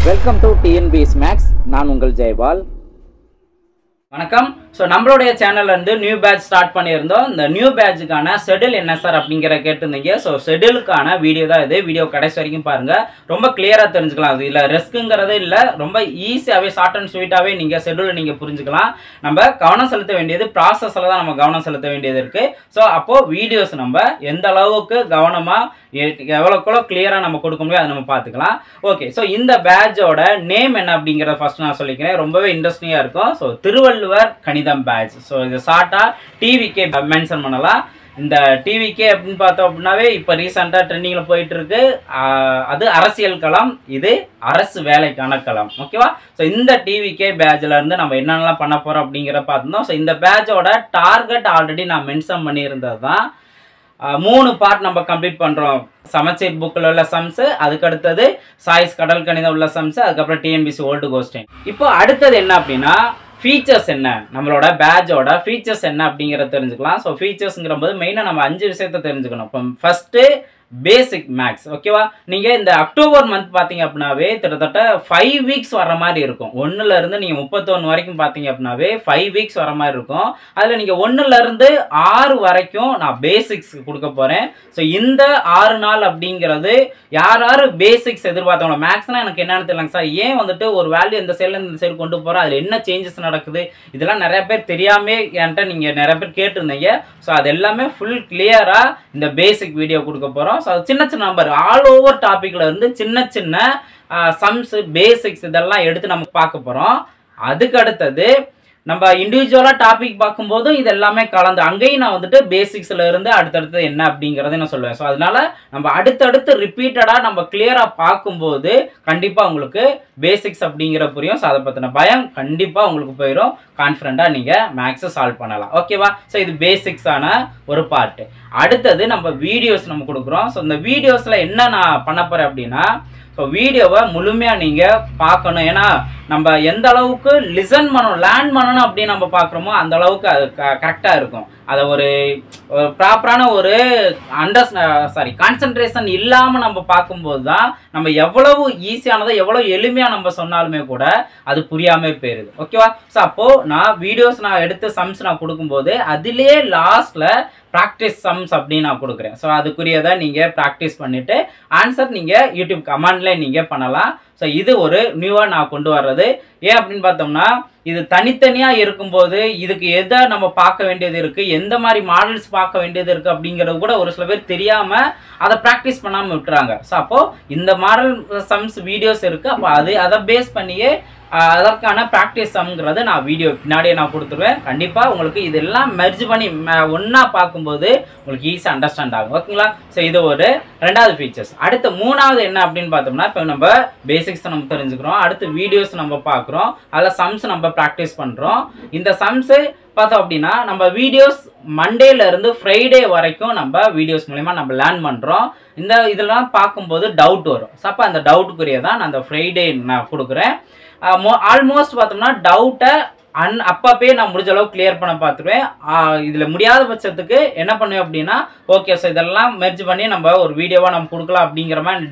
Welcome to TNPS maths. நான் உங்கள் ஜெயபால். வணக்கம். ஸோ நம்மளுடைய சேனல்ல இருந்து நியூ பேட்ச் ஸ்டார்ட் பண்ணியிருந்தோம். இந்த நியூ பேட்சுக்கான ஷெட்யூல் என்ன சார் அப்படிங்கிற கேட்டிருந்தீங்க. ஸோ ஷெட்யூலுக்கான வீடியோ தான் இது. வீடியோ கடைசி வரைக்கும் பாருங்க, ரொம்ப கிளியரா தெரிஞ்சுக்கலாம். அது இல்லை ரிஸ்க்குங்கிறது இல்லை, ரொம்ப ஈஸியாகவே ஷார்ட் அண்ட் ஸ்வீட்டாகவே நீங்கள் ஷெட்யூலை நீங்கள் புரிஞ்சுக்கலாம். நம்ம கவனம் செலுத்த வேண்டியது ப்ராசஸில் தான் நம்ம கவனம் செலுத்த வேண்டியது இருக்கு. ஸோ அப்போ வீடியோஸ் நம்ம எந்த அளவுக்கு கவனமாக எவ்வளோக்குள்ள கிளியராக நம்ம கொடுக்க முடியும் அதை நம்ம பார்த்துக்கலாம். ஓகே, ஸோ இந்த பேட்சோட நேம் என்ன அப்படிங்கிறத ஃபர்ஸ்ட் நான் சொல்லிக்கிறேன். ரொம்பவே இன்ட்ரெஸ்டிங்காக இருக்கும். ஸோ திருவள்ளுவர் கணிதம் பேட்ச். ஸோ இது ஷார்ட்டாக டிவிகே மென்ஷன் பண்ணலாம். இந்த டிவிகே அப்படின்னு பார்த்தோம் அப்படின்னாவே இப்போ ரீசெண்டாக ட்ரெண்டிங்கில் போயிட்டு இருக்கு. அது அரசியல் களம், இது அரசு வேலைக்கான களம். ஓகேவா? ஸோ இந்த டிவிகே பேட்சில் இருந்து நம்ம என்னென்னலாம் பண்ண போகிறோம் அப்படிங்கிற பார்த்துருந்தோம். ஸோ இந்த பேட்சோட டார்கெட் ஆல்ரெடி நான் மென்ஷன் பண்ணியிருந்தது தான். 3 பார்ட் நம்ம கம்ப்ளீட் பண்ணுறோம். சமச்சீர் புக்கில் உள்ள சம்ஸு, அதுக்கு அடுத்தது சாய்ஸ் கடல் கணிதம் உள்ள சம்ஸு, அதுக்கப்புறம் டிஎன்பிசி ஓல்டு கோஸ்டின். இப்போ அடுத்தது என்ன அப்படின்னா ஃபீச்சர்ஸ் என்ன, நம்மளோட பேட்சோட ஃபீச்சர்ஸ் என்ன அப்படிங்கிறத தெரிஞ்சுக்கலாம். ஸோ ஃபீச்சர்ஸ்ங்கிற போது மெயினாக நம்ம 5 விஷயத்த தெரிஞ்சுக்கணும். இப்போ ஃபர்ஸ்ட்டு பேசிக் மேக்ஸ். ஓகேவா? நீங்கள் இந்த அக்டோபர் மந்த் பார்த்தீங்க அப்படின்னாவே கிட்டத்தட்ட 5 வீக்ஸ் வர மாதிரி இருக்கும். 1ல இருந்து நீங்கள் 31 வரைக்கும் பார்த்தீங்க அப்படின்னாவே 5 வீக்ஸ் வர மாதிரி இருக்கும். அதில் நீங்கள் 1ல இருந்து 6 வரைக்கும் நான் பேசிக்ஸ் கொடுக்க போகிறேன். ஸோ இந்த 6 நாள் அப்படிங்கிறது யார் யார் பேசிக்ஸ் எதிர்பார்த்தவங்க, மேக்ஸ்னால் எனக்கு என்னன்னு தெரியலங்க சார், ஏன் வந்துட்டு ஒரு வேல்யூ இந்த சைட்லேருந்து இந்த சைடு கொண்டு போகிறோம், அதில் என்ன சேஞ்சஸ் நடக்குது, இதெல்லாம் நிறைய பேர் தெரியாமே என்கிட்ட நீங்கள் நிறைய பேர் கேட்டிருந்தீங்க. ஸோ அது எல்லாமே ஃபுல் கிளியராக இந்த பேசிக் வீடியோ கொடுக்க போகிறோம். ஸோ சின்ன சின்ன நம்பர் ஆல் ஓவர் டாபிக்ல இருந்து சின்ன சின்ன சம்ஸ் பேசிக்ஸ் இதெல்லாம் எடுத்து நம்ம பார்க்க போகிறோம். அதுக்கு அடுத்தது நம்ம இண்டிவிஜுவலாக டாபிக் பார்க்கும்போது இது எல்லாமே கலந்து அங்கேயும் நான் வந்துட்டு பேசிக்ஸில் இருந்து அடுத்தடுத்து என்ன அப்படிங்கிறத நான் சொல்லுவேன். ஸோ அதனால நம்ம அடுத்தடுத்து ரிப்பீட்டடாக நம்ம கிளியராக பார்க்கும்போது கண்டிப்பாக உங்களுக்கு பேசிக்ஸ் அப்படிங்கிற புரியும். ஸோ அதை பற்றின பயம் கண்டிப்பாக உங்களுக்கு போயிடும். கான்ஃபிடண்ட்டாக நீங்கள் மேக்ஸை சால்வ் பண்ணலாம். ஓகேவா? ஸோ இது பேசிக்ஸான ஒரு பார்ட்டு. அடுத்தது நம்ம வீடியோஸ் நம்ம கொடுக்குறோம். ஸோ இந்த வீடியோஸில் என்ன நான் பண்ண போகிறேன் அப்படின்னா, ஸோ வீடியோவை முழுமையாக நீங்கள் பார்க்கணும். ஏன்னா நம்ம எந்த அளவுக்கு லிசன் பண்ணணும், லேர்ன் பண்ணணும் அப்படின்னு நம்ம பார்க்குறோமோ அந்த அளவுக்கு அது கரெக்டாக இருக்கும். அதை ஒரு ப்ராப்பரான ஒரு கான்சன்ட்ரேஷன் இல்லாமல் நம்ம பார்க்கும்போது தான் நம்ம எவ்வளவு ஈஸியானதோ எவ்வளோ எளிமையாக நம்ம சொன்னாலுமே கூட அது புரியாமல் போயிடுது. ஓகேவா? ஸோ அப்போது நான் வீடியோஸ் நான் எடுத்து சம்ஸ் நான் கொடுக்கும்போது அதிலே லாஸ்ட்டில் ப்ராக்டிஸ் சம்ஸ் அப்படின்னு நான் கொடுக்குறேன். ஸோ அதுக்குரியதை நீங்கள் ப்ராக்டிஸ் பண்ணிவிட்டு ஆன்சர் நீங்கள் யூடியூப் கமெண்ட்லேயே நீங்கள் பண்ணலாம். ஸோ இது ஒரு நியூவாக நான் கொண்டு வர்றது. ஏன் அப்படின்னு பார்த்தோம்னா, இது தனித்தனியாக இருக்கும்போது இதுக்கு எதை நம்ம பார்க்க வேண்டியது இருக்குது, எந்த மாதிரி மாடல்ஸ் பார்க்க வேண்டியது இருக்குது அப்படிங்கிறது கூட ஒரு சில பேர் தெரியாமல் அதை ப்ராக்டிஸ் பண்ணாமல் விட்டுறாங்க. ஸோ அப்போது இந்த மாடல் சம்ஸ் வீடியோஸ் இருக்குது. அப்போ அதை பேஸ் பண்ணியே அதற்கான ப்ராக்டிஸ் சம்ங்கிறத நான் வீடியோ பின்னாடியே நான் கொடுத்துருவேன். கண்டிப்பாக உங்களுக்கு இதெல்லாம் மெர்ஜ் பண்ணி ஒன்றா பார்க்கும்போது உங்களுக்கு ஈஸியாக அண்டர்ஸ்டாண்ட் ஆகும். ஓகேங்களா? ஸோ இது ஒரு 2வது ஃபீச்சர்ஸ். அடுத்து 3வது என்ன அப்படின்னு பார்த்தோம்னா, இப்போ நம்ம பேசிக்ஸ் நம்ம தெரிஞ்சுக்கிறோம், அடுத்து வீடியோஸ் நம்ம பார்க்குறோம், அதில் சம்ஸ் நம்ம ப்ராக்டிஸ் பண்ணுறோம். இந்த சம்ஸு பார்த்தோம் அப்படின்னா நம்ம வீடியோஸ் மண்டேல இருந்து ஃப்ரைடே வரைக்கும் நம்ம வீடியோஸ் மூலமா நம்ம லேர்ன் பண்ணுறோம். இதெல்லாம் பார்க்கும்போது டவுட் வரும். ஸோ அப்போ அந்த டவுட்டுக்குரிய தான் நான் அந்த ஃப்ரைடே நான் கொடுக்குறேன். ஆல்மோஸ்ட் பார்த்தோம்னா டவுட்டை அப்பப்பே நான் முடிஞ்ச அளவு கிளியர் பண்ண பார்த்துருவேன். இதில் முடியாத பட்சத்துக்கு என்ன பண்ணுவேன் அப்படின்னா, ஓகே ஸோ இதெல்லாம் மெர்ஜ் பண்ணி நம்ம ஒரு வீடியோவாக நம்ம கொடுக்கலாம் அப்படிங்கிற மாதிரி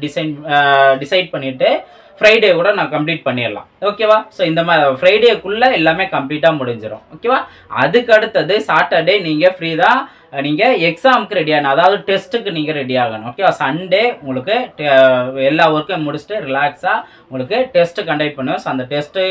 டிசைட் பண்ணிவிட்டு ஃப்ரைடே கூட நான் கம்ப்ளீட் பண்ணிடலாம். ஓகேவா? ஸோ இந்த மாதிரி ஃப்ரைடேக்குள்ளே எல்லாமே கம்ப்ளீட்டாக முடிஞ்சிடும். ஓகேவா? அதுக்கு அடுத்தது சாட்டர்டே நீங்கள் ஃப்ரீ தான், நீங்கள் எக்ஸாமுக்கு ரெடி ஆகணும், அதாவது டெஸ்ட்டுக்கு நீங்கள் ரெடி ஆகணும். ஓகேவா? சண்டே உங்களுக்கு எல்லா ஒர்க்கையும் முடிச்சுட்டு ரிலாக்ஸாக உங்களுக்கு டெஸ்ட்டு கண்டக்ட் பண்ணுவோம். ஸோ அந்த டெஸ்ட்டு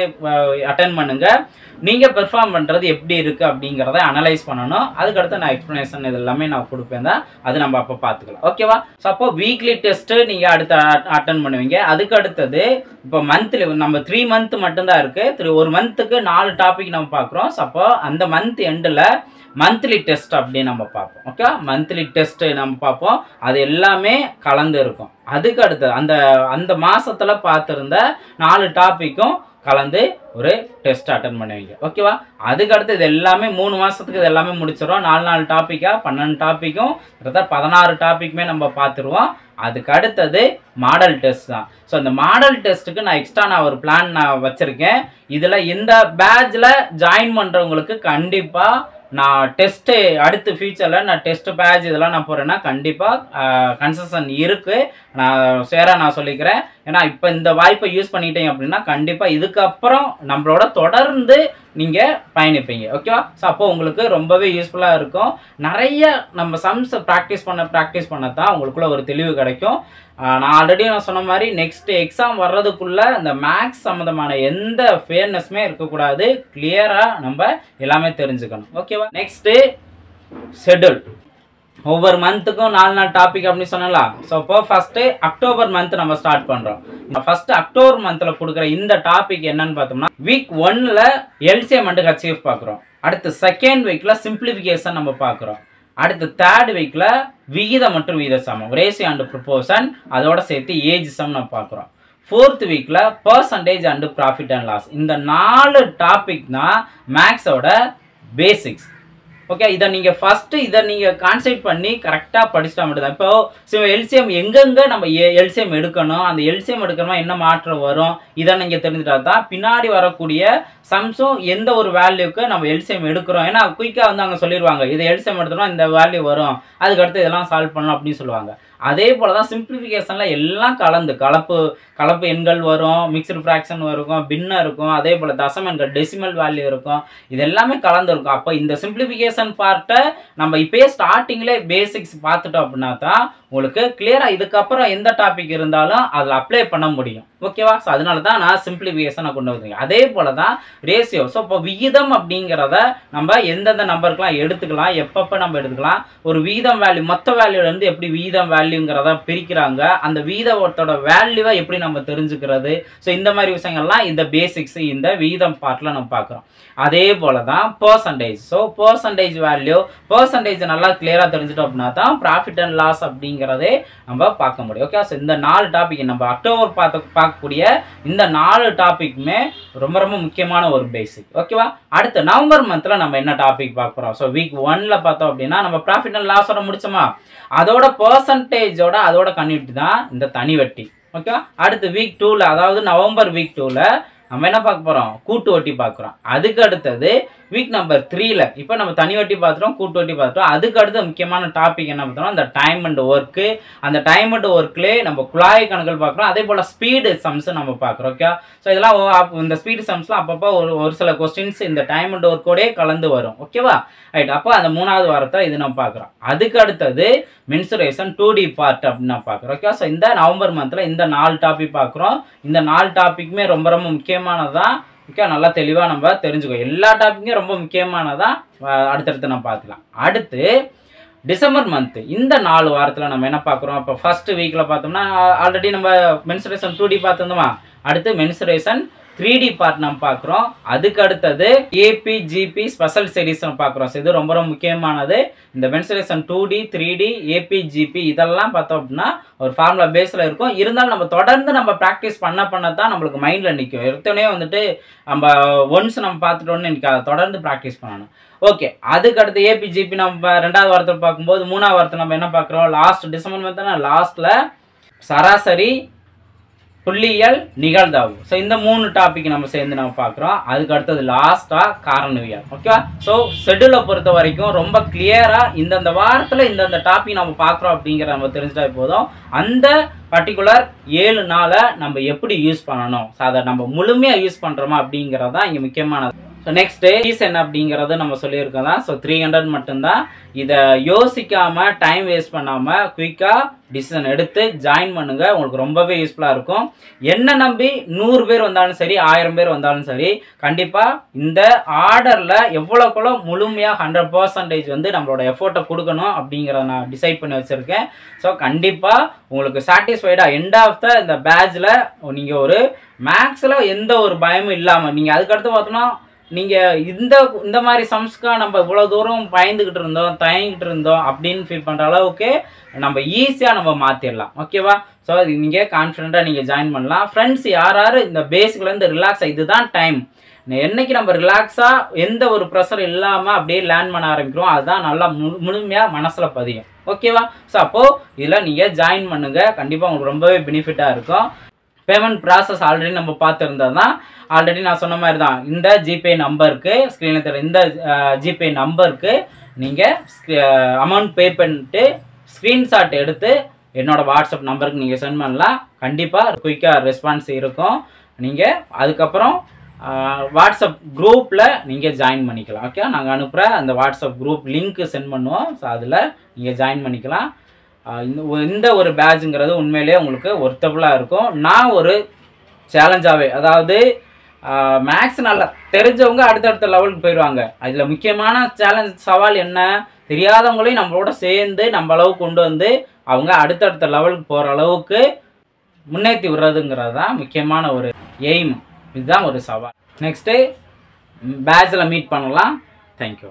அட்டென்ட் பண்ணுங்கள். நீங்கள் பெர்ஃபார்ம் பண்ணுறது எப்படி இருக்குது அப்படிங்கிறத அனலைஸ் பண்ணணும். அதுக்கடுத்து நான் எக்ஸ்ப்ளனேஷன் இது எல்லாமே நான் கொடுப்பேன் தான், அது நம்ம அப்போ பார்த்துக்கலாம். ஓகேவா? ஸோ அப்போ வீக்லி டெஸ்ட்டு நீங்கள் அடுத்து அட்டன் பண்ணுவீங்க. அதுக்கு அடுத்தது இப்போ மந்த்லி நம்ம 3 மந்த் மட்டும்தான் இருக்குது. ஒரு மந்த்துக்கு 4 டாபிக் நம்ம பார்க்குறோம். ஸோ அப்போ அந்த மந்த் எண்டில் மந்த்லி டெஸ்ட் அப்படின்னு நம்ம பார்ப்போம். ஓகே, மந்த்லி டெஸ்ட் நம்ம பார்ப்போம். அது எல்லாமே கலந்து இருக்கும். அதுக்கு அடுத்து அந்த மாசத்துல பார்த்துருந்த 4 டாபிக்கும் கலந்து ஒரு டெஸ்ட் அட்டன் பண்ணுவீங்க. ஓகேவா? அதுக்கு அடுத்து இது எல்லாமே 3 மாசத்துக்கு இது எல்லாமே முடிச்சிடும். 4 டாபிக்கா 12 டாபிக்கும் 16 டாபிக்குமே நம்ம பார்த்துருவோம். அதுக்கு அடுத்தது மாடல் டெஸ்ட் தான். ஸோ இந்த மாடல் டெஸ்ட்டுக்கு நான் எக்ஸ்ட்ரா ஒரு பிளான் நான் வச்சிருக்கேன். இதில் இந்த பேட்சில் ஜாயின் பண்ணுறவங்களுக்கு கண்டிப்பாக நான் டெஸ்ட்டு அடுத்து ஃபியூச்சரில் நான் டெஸ்ட் பேட்ச் இதெல்லாம் நான் போகிறேன்னா கண்டிப்பாக கன்செஷன் இருக்குது. நான் சொல்லிக்கிறேன். ஏன்னா இப்போ இந்த வாய்ப்பை யூஸ் பண்ணிட்டீங்க அப்படின்னா கண்டிப்பாக இதுக்கப்புறம் நம்மளோட தொடர்ந்து நீங்கள் பயணிப்பீங்க. ஓகேவா? ஸோ அப்போ உங்களுக்கு ரொம்பவே யூஸ்ஃபுல்லாக இருக்கும். நிறைய நம்ம சம்ஸ் ப்ராக்டிஸ் பண்ண தான் உங்களுக்குள்ள ஒரு தெளிவு கிடைக்கும். நான் ஆல்ரெடி சொன்ன மாதிரி நெக்ஸ்ட் எக்ஸாம் வர்றதுக்குள்ள இந்த மேக்ஸ் சம்மந்தமான எந்த ஃபேர்னஸ்மே இருக்கக்கூடாது. கிளியராக நம்ம எல்லாமே தெரிஞ்சுக்கணும். ஓகேவா? Next schedule. ஒவ்வொரு மந்த்துக்கும் 4 டாபிக் அப்படின்னு சொன்னலாம். ஸோ இப்போ ஃபஸ்ட்டு அக்டோபர் மந்த் நம்ம ஸ்டார்ட் பண்ணுறோம். ஃபஸ்ட்டு அக்டோபர் மந்தில் கொடுக்குற இந்த டாபிக் என்னன்னு பார்த்தோம்னா வீக் 1ல் எல்சிஎம் அண்ட் ஹெச்சிஎஃப் பார்க்குறோம். அடுத்து செகண்ட் வீக்கில் சிம்பிளிஃபிகேஷன் நம்ம பார்க்குறோம். அடுத்து தேர்ட் வீக்கில் விகிதம் மற்றும் விகித சமம், ரேஷியோ அண்ட் ப்ரொபோர்ஷன், அதோட சேர்த்து ஏஜ் சம் நம்ம பார்க்குறோம். ஃபோர்த் வீக்கில் percentage and profit and loss. இந்த 4 டாபிக் தான் மேக்ஸோட பேசிக்ஸ். ஓகே, இதை நீங்கள் ஃபஸ்ட்டு கான்சென்ட்ரேட் பண்ணி கரெக்டாக படிச்சுட்டா மட்டும்தான். இப்போ எல்சிஎம் எங்கெங்கே நம்ம எல்சிஎம் எடுக்கணும், அந்த எல்சிஎம் எடுக்கணுமா என்ன மாற்றம் வரும், இதை நீங்கள் தெரிஞ்சுட்டா தான் பின்னாடி வரக்கூடிய சம்ஸும் எந்த ஒரு வேல்யூக்கு நம்ம எல்சிஎம் எடுக்கிறோம். ஏன்னா குயிக்காக அங்கே சொல்லிடுவாங்க இது எல்சிஎம் எடுத்தோம்னா இந்த வேல்யூ வரும், அதுக்கடுத்து இதெல்லாம் சால்வ் பண்ணலாம் அப்படின்னு சொல்லுவாங்க. அதே போல் தான் சிம்பிளிஃபிகேஷனில் எல்லாம் கலந்து கலப்பு எண்கள் வரும், மிக்சடு ஃப்ராக்ஷன் இருக்கும், பின்னம் இருக்கும், அதே போல் தசம எண்கள் டெசிமல் வேல்யூ இருக்கும், இது எல்லாமே கலந்து இருக்கும். அப்போ இந்த சிம்பிளிஃபிகேஷன் பார்ட்டை நம்ம இப்போயே ஸ்டார்டிங்லேயே பேசிக்ஸ் பார்த்துட்டோம் அப்படின்னா தான் உங்களுக்கு கிளியராக இதுக்கப்புறம் எந்த டாபிக் இருந்தாலும் அதில் அப்ளை பண்ண முடியும். ஓகேவா? ஸோ அதனால தான் நான் சிம்பிளிஃபிகேஷனை கொண்டு வந்தேன். அதே போல் தான் ரேஷியோ. ஸோ இப்போ விகிதம் அப்படிங்கிறத நம்ம எந்தெந்த நம்பருக்கெலாம் எடுத்துக்கலாம், எப்பப்போ நம்ம எடுத்துக்கலாம், ஒரு விகிதம் வேல்யூ மொத்த வேல்யூலேருந்து எப்படி விகிதம் வேல்யூங்கிறத பிரிக்கிறாங்க, அந்த விகிதத்தோட வேல்யூவை எப்படி நம்ம தெரிஞ்சுக்கிறது. ஸோ இந்த மாதிரி விஷயங்கள்லாம் இந்த பேசிக்ஸ் இந்த விகிதம் பார்ட்டில் நம்ம பார்க்குறோம். அதே போல் தான் பர்சன்டேஜ். ஸோ பர்சன்டேஜ் வேல்யூ நல்லா கிளியராக தெரிஞ்சுட்டோம் அப்படின்னா தான் ப்ராஃபிட் அண்ட் லாஸ் அப்படிங்கிறதே நம்ம பார்க்க முடியும். ஓகே, ஸோ இந்த 4 டாபிக் நம்ம அக்டோபர் பார்க்கக்கூடிய இந்த 4 டாபிக்குமே ரொம்ப ரொம்ப முக்கியமான ஒரு பேசிக். ஓகேவா? அடுத்து நவம்பர் மந்த்ல நம்ம என்ன டாபிக் பார்க்க போறோம். ஸோ வீக் 1ல பார்த்தோம் அப்படின்னா நம்ம ப்ராஃபிட் அண்ட் லாஸோட முடிச்சோமா, அதோட பர்சன்டேஜோட அதோட கன்வெர்ட் தான் இந்த தனி வட்டி. ஓகே, அடுத்து வீக் 2ல அதாவது நவம்பர் வீக் 2ல நம்ம என்ன பார்க்க போறோம், கூட்டு வட்டி பார்க்குறோம். அதுக்கு அடுத்தது வீக் நம்பர் 3ல இப்போ நம்ம தனி வட்டி பார்த்துட்டோம், கூட்டு வட்டி பார்த்துட்டோம். அதுக்கு அடுத்த முக்கியமான டாபிக் என்ன பார்த்தோம், இந்த டைம் அண்ட் ஒர்க்கு. அந்த டைம் அண்ட் ஒர்க்லேயே நம்ம குழாய் கணக்குகள் பார்க்குறோம். அதே போல் ஸ்பீடு சம்ஸ் நம்ம பார்க்குறோம். ஓகே, ஸோ இதெல்லாம் இந்த ஸ்பீடு சம்ஸ்லாம் அப்பப்போ ஒரு சில கொஸ்டின்ஸ் இந்த டைம் அண்ட் ஒர்க்கோடே கலந்து வரும். ஓகேவா? ரைட், அப்போ அந்த 3வது வாரத்தில் இது நம்ம பார்க்குறோம். அதுக்கு அடுத்தது மென்சுரேஷன் 2D பார்ட் அப்படின்னு நான் பார்க்குறோம். ஓகே, ஸோ இந்த நவம்பர் மந்தில் இந்த 4 டாபிக் பார்க்குறோம். இந்த 4 டாபிக்குமே ரொம்ப ரொம்ப முக்கியமானதான். ஓகே, நல்லா தெளிவாக நம்ம தெரிஞ்சுக்கோ. எல்லா டாப்பிக்கும் ரொம்ப முக்கியமானதான். அடுத்தடுத்து நம்ம பார்த்துக்கலாம். அடுத்து டிசம்பர் மந்த் இந்த 4 வாரத்தில் நம்ம என்ன பார்க்குறோம். இப்போ ஃபர்ஸ்ட் வீக்கில் பார்த்தோம்னா ஆல்ரெடி நம்ம மென்சுரேஷன் 2D பார்த்துருந்தோமா, அடுத்து மென்சுரேஷன் 3D பார்ட் நம்ம பார்க்குறோம். அதுக்கு அடுத்தது ஏபிஜிபி ஸ்பெஷல் சீரிஸ் நம்ம பார்க்குறோம். இது ரொம்ப ரொம்ப முக்கியமானது. இந்த மென்சுரேஷன் 2D 3D ஏபிஜிபி இதெல்லாம் பார்த்தோம் அப்படின்னா ஒரு ஃபார்முலா பேஸில் இருக்கும். இருந்தாலும் நம்ம தொடர்ந்து நம்ம ப்ராக்டிஸ் பண்ண தான் நம்மளுக்கு மைண்டில் நிற்கும். எடுத்தோடனே வந்துட்டு நம்ம ஒன்ஸ் நம்ம பார்த்துட்டோன்னு எனக்கு அதை தொடர்ந்து ப்ராக்டிஸ் பண்ணணும். ஓகே, அதுக்கு அடுத்து ஏபிஜிபி நம்ம 2வது வாரத்தில் பார்க்கும்போது 3வது வாரத்தில் நம்ம என்ன பார்க்குறோம், லாஸ்ட் டிசம்பர் மந்த்னா லாஸ்ட்டில் சராசரி புள்ளியியல் நிகழ்தகவு. ஸோ இந்த 3 டாபிக் நம்ம சேர்ந்து நம்ம பார்க்குறோம். அதுக்கு அடுத்தது லாஸ்ட்டாக காரணவியல். ஓகே, ஸோ ஷெட்யூலை பொறுத்த வரைக்கும் ரொம்ப கிளியராக இந்தந்த வாரத்தில் இந்தந்த டாபிக் நம்ம பார்க்குறோம் அப்படிங்கிற நம்ம தெரிஞ்சுட்டா போதும். அந்த பர்டிகுலர் 7 நாளை நம்ம எப்படி யூஸ் பண்ணணும், ஸோ அதை நம்ம முழுமையாக யூஸ் பண்ணுறோமா அப்படிங்கிறது தான் இங்கே முக்கியமானது. ஸோ நெக்ஸ்ட்டு ஃபீஸ் என்ன அப்படிங்கிறது நம்ம சொல்லியிருக்கோம் தான். ஸோ 300 மட்டும்தான். இதை யோசிக்காமல் டைம் வேஸ்ட் பண்ணாமல் குயிக்காக டிசிஷன் எடுத்து ஜாயின் பண்ணுங்க. உங்களுக்கு ரொம்பவே யூஸ்ஃபுல்லாக இருக்கும். என்ன நம்பி 100 பேர் வந்தாலும் சரி, 1000 பேர் வந்தாலும் சரி, கண்டிப்பாக இந்த ஆர்டரில் எவ்வளோக்குள்ள முழுமையாக 100% வந்து நம்மளோட எஃபோர்ட்டை கொடுக்கணும் அப்படிங்கிறத நான் டிசைட் பண்ணி வச்சுருக்கேன். ஸோ கண்டிப்பாக உங்களுக்கு சாட்டிஸ்ஃபைடாக எண்ட் ஆஃப் த இந்த பேட்சில் நீங்கள் ஒரு மேக்ஸில் எந்த ஒரு பயமும் இல்லாமல் நீங்கள் அதுக்கடுத்து பார்த்தோன்னா நீங்கள் இந்த மாதிரி சம்ஸ்க்காக நம்ம இவ்வளோ தூரம் பயந்துக்கிட்டு இருந்தோம் தயங்கிட்டு இருந்தோம் அப்படின்னு ஃபீல் பண்ணுற அளவுக்கு நம்ம ஈஸியாக நம்ம மாற்றிடலாம். ஓகேவா? ஸோ அது நீங்கள் கான்ஃபிடென்ட்டாக நீங்கள் ஜாயின் பண்ணலாம். ஃப்ரெண்ட்ஸ் யார் இந்த பேசிக்லேருந்து ரிலாக்ஸாக இதுதான் டைம், என்னைக்கு நம்ம ரிலாக்ஸாக எந்த ஒரு ப்ரெஷர் இல்லாமல் அப்படியே லேர்ன் பண்ண ஆரம்பிக்கிறோம், அதுதான் நல்லா முழுமையாக மனசில் பதியும். ஓகேவா? ஸோ அப்போது இதில் நீங்கள் ஜாயின் பண்ணுங்கள். கண்டிப்பாக உங்களுக்கு ரொம்பவே பெனிஃபிட்டாக இருக்கும். பேமெண்ட் ப்ராசஸ் ஆல்ரெடி நம்ம பார்த்துருந்தது தான். ஆல்ரெடி நான் சொன்ன மாதிரி தான், இந்த ஜிபே நம்பருக்கு ஸ்க்ரீனில் தெரியல, இந்த ஜிபே நம்பருக்கு நீங்கள் அமௌண்ட் பே பண்ணிட்டு ஸ்க்ரீன்ஷாட் எடுத்து என்னோடய வாட்ஸ்அப் நம்பருக்கு நீங்கள் சென்ட் பண்ணலாம். கண்டிப்பாக குயிக்காக ரெஸ்பான்ஸ் இருக்கும். நீங்கள் அதுக்கப்புறம் வாட்ஸ்அப் குரூப்பில் நீங்கள் ஜாயின் பண்ணிக்கலாம். ஓகே, நாங்கள் அனுப்புகிற அந்த வாட்ஸ்அப் குரூப் லிங்க்கு சென்ட் பண்ணுவோம். ஸோ அதில் நீங்கள் ஜாயின் பண்ணிக்கலாம். இந்த ஒரு பேட்சுங்கிறது உண்மையிலேயே உங்களுக்கு ஒர்த்தபுளாக இருக்கும். நான் ஒரு சேலஞ்சாகவே, அதாவது மேக்ஸ் நல்லா தெரிஞ்சவங்க அடுத்தடுத்த லெவலுக்கு போயிடுவாங்க. அதில் முக்கியமான சேலஞ்ச் சவால் என்ன, தெரியாதவங்களையும் நம்மளோட சேர்ந்து நம்ம அளவுக்கு கொண்டு வந்து அவங்க அடுத்தடுத்த லெவலுக்கு போகிற அளவுக்கு முன்னேற்றி விடுறதுங்கிறது தான் முக்கியமான ஒரு எய்ம். இதுதான் ஒரு சவால். நெக்ஸ்ட்டு பேட்சில் மீட் பண்ணலாம். தேங்க்யூ.